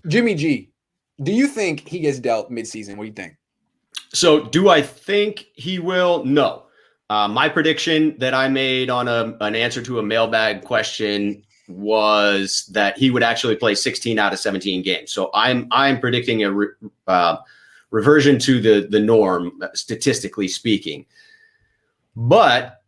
Jimmy G, do you think he gets dealt midseason? What do you think? So do I think he will? No. My prediction that I made on an answer to a mailbag question was that he would actually play 16 out of 17 games. So I'm predicting a reversion to the norm, statistically speaking. But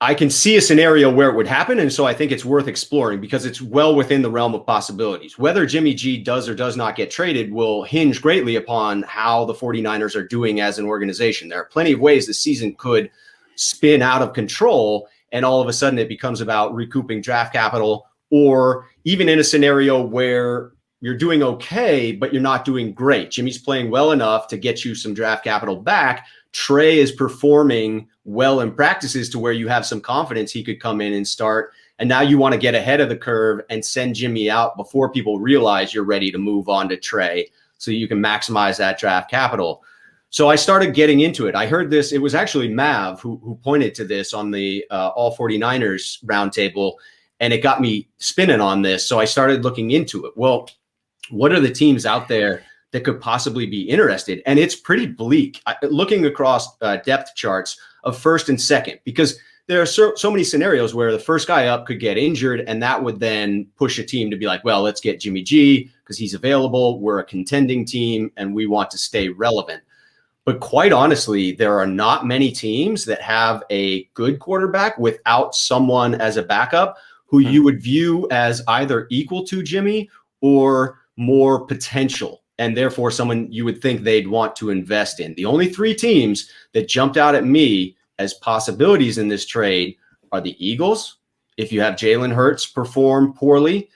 I can see a scenario where it would happen, and so I think it's worth exploring because it's well within the realm of possibilities. Whether Jimmy G does or does not get traded will hinge greatly upon how the 49ers are doing as an organization. There are plenty of ways the season could spin out of control, and all of a sudden it becomes about recouping draft capital, or even in a scenario where you're doing okay, but you're not doing great. Jimmy's playing well enough to get you some draft capital back. Trey is performing well in practices to where you have some confidence he could come in and start. And now you want to get ahead of the curve and send Jimmy out before people realize you're ready to move on to Trey so you can maximize that draft capital. So I started getting into it. I heard this. It was actually Mav who pointed to this on the All 49ers roundtable, and it got me spinning on this. So I started looking into it. Well, what are the teams out there that could possibly be interested? And it's pretty bleak looking across depth charts of first and second, because there are so many scenarios where the first guy up could get injured, and that would then push a team to be like, well, let's get Jimmy G because he's available. We're a contending team and we want to stay relevant. But quite honestly, there are not many teams that have a good quarterback without someone as a backup who you would view as either equal to Jimmy or more potential, and therefore someone you would think they'd want to invest in. The only three teams that jumped out at me as possibilities in this trade are the Eagles. If you have Jalen Hurts perform poorly,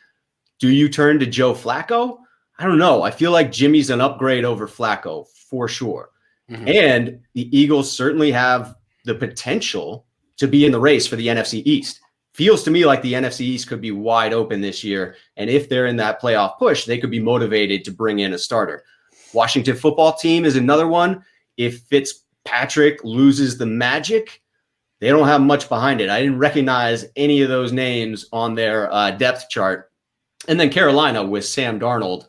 do you turn to Joe Flacco? I don't know. I feel like Jimmy's an upgrade over Flacco for sure. Mm-hmm. And the Eagles certainly have the potential to be in the race for the NFC East. Feels to me like the NFC East could be wide open this year. And if they're in that playoff push, they could be motivated to bring in a starter. Washington football team is another one. If Fitzpatrick loses the magic, they don't have much behind it. I didn't recognize any of those names on their depth chart. And then Carolina with Sam Darnold,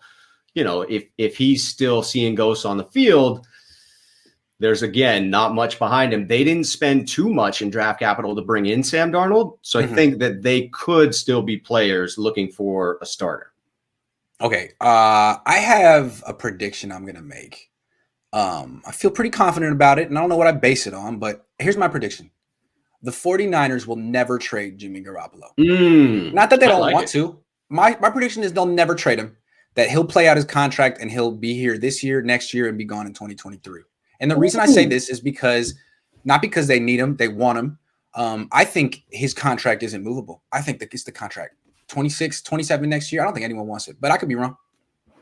you know, if he's still seeing ghosts on the field, there's, again, not much behind him. They didn't spend too much in draft capital to bring in Sam Darnold. So I think that they could still be players looking for a starter. Okay. I have a prediction I'm going to make. I feel pretty confident about it, and I don't know what I base it on, but here's my prediction. The 49ers will never trade Jimmy Garoppolo. Not that they don't want to. My prediction is they'll never trade him, that he'll play out his contract and he'll be here this year, next year, and be gone in 2023. And the reason I say this is because, not because they need him, they want him. I think his contract isn't movable. I think that it's the contract. 26, 27 next year. I don't think anyone wants it, but I could be wrong.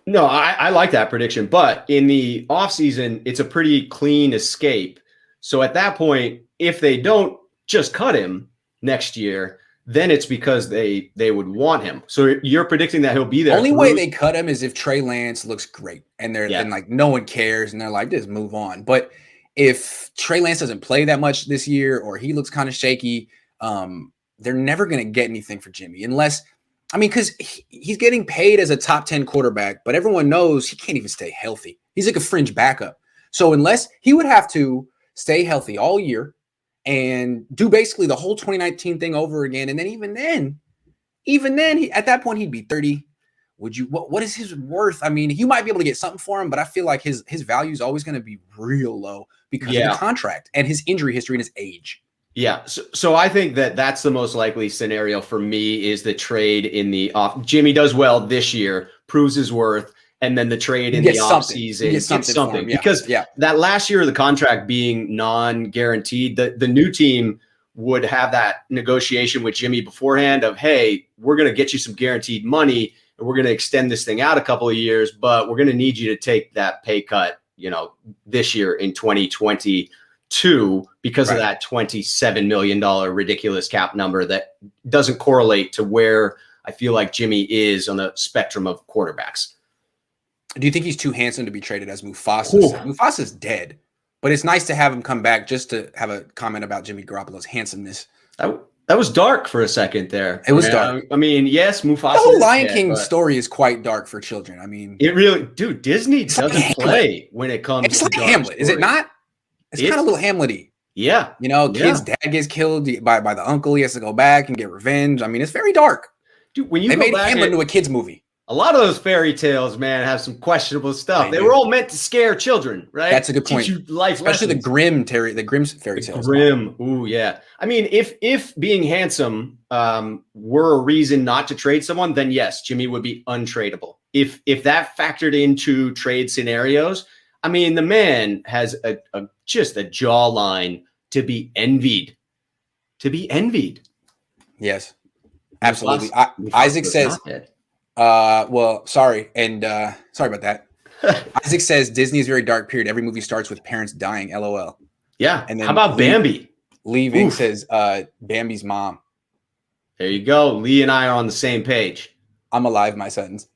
No, I like that prediction. But in the offseason, it's a pretty clean escape. So at that point, if they don't just cut him next year, then it's because they would want him. So you're predicting that he'll be there. Only way they cut him is if Trey Lance looks great and and like no one cares and they're like, just move on. But if Trey Lance doesn't play that much this year or he looks kind of shaky, they're never going to get anything for Jimmy unless, I mean, because he's getting paid as a top 10 quarterback, but everyone knows he can't even stay healthy. He's like a fringe backup. So unless he would have to stay healthy all year and do basically the whole 2019 thing over again. And then even then, at that point, he'd be 30. What is his worth? I mean, you might be able to get something for him, but I feel like his value is always going to be real low because of the contract and his injury history and his age. Yeah. So I think that's the most likely scenario for me is the trade in the off. Jimmy does well this year, proves his worth. And then the trade in the offseason gets something. Because that last year of the contract being non-guaranteed, the new team would have that negotiation with Jimmy beforehand of, hey, we're going to get you some guaranteed money and we're going to extend this thing out a couple of years, but we're going to need you to take that pay cut, this year in 2022 because of that $27 million ridiculous cap number that doesn't correlate to where I feel like Jimmy is on the spectrum of quarterbacks. Do you think he's too handsome to be traded as Mufasa? Mufasa's dead, but it's nice to have him come back just to have a comment about Jimmy Garoppolo's handsomeness. That was dark for a second there. It was dark. I mean, yes, Mufasa. The whole Lion King story is quite dark for children. I mean, it really, dude, Disney doesn't play when it comes to like Hamlet, is it not? It's kind of a little Hamlet-y. Yeah. You know, kid's dad gets killed by the uncle. He has to go back and get revenge. I mean, it's very dark. Dude, when you they made Hamlet into a kid's movie. A lot of those fairy tales, man, have some questionable stuff. They were all meant to scare children, right? That's a good point. Teach you life Especially lessons. the Grimm's fairy tales. Grimm. Ooh, yeah. I mean, if being handsome were a reason not to trade someone, then yes, Jimmy would be untradeable. If that factored into trade scenarios, I mean, the man has just a jawline to be envied. To be envied. Yes, absolutely. Isaac says, well, sorry. And sorry about that. Isaac says Disney is very dark period. Every movie starts with parents dying. LOL. Yeah. And then how about Bambi? Leaving says Bambi's mom. There you go. Lee and I are on the same page. I'm alive, my sentence.